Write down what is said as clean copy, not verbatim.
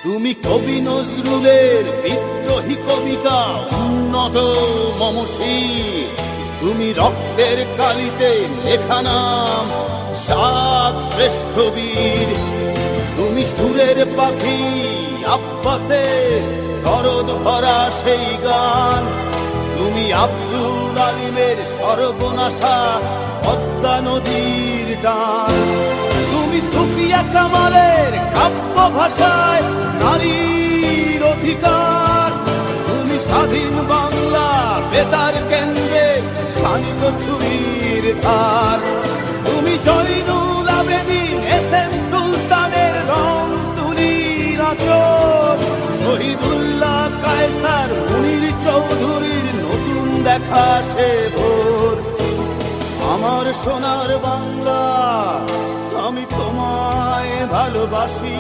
তুমি কবি নজরুলের বিদ্রোহী কবিতা উন্নত মমশির, তুমি রক্তের কালিতে লেখা নাম সাত শ্রেষ্ঠ বীর। তুমি সুরের পাখি আব্বাসের দরদ ভরা সেই গান, তুমি আব্দুল আলিমের সর্বনাশা পদ্মা নদীর টান। তুমি সুফিয়া কামালের কাব্য ভাষায় নারীর অধিকার, তুমি স্বাধীন বাংলা বেতার কেন্দ্রের শানিত ছুরির ধার। তুমি জয়নুল আবেদিন এস এম সুলতানের রং তুলির আঁচল, শহীদুল্লাহ কায়সার মুনির চৌধুরীর নতুন দেখা সে ভোর। আমার সোনার বাংলা, আমি তোমায় ভালোবাসি।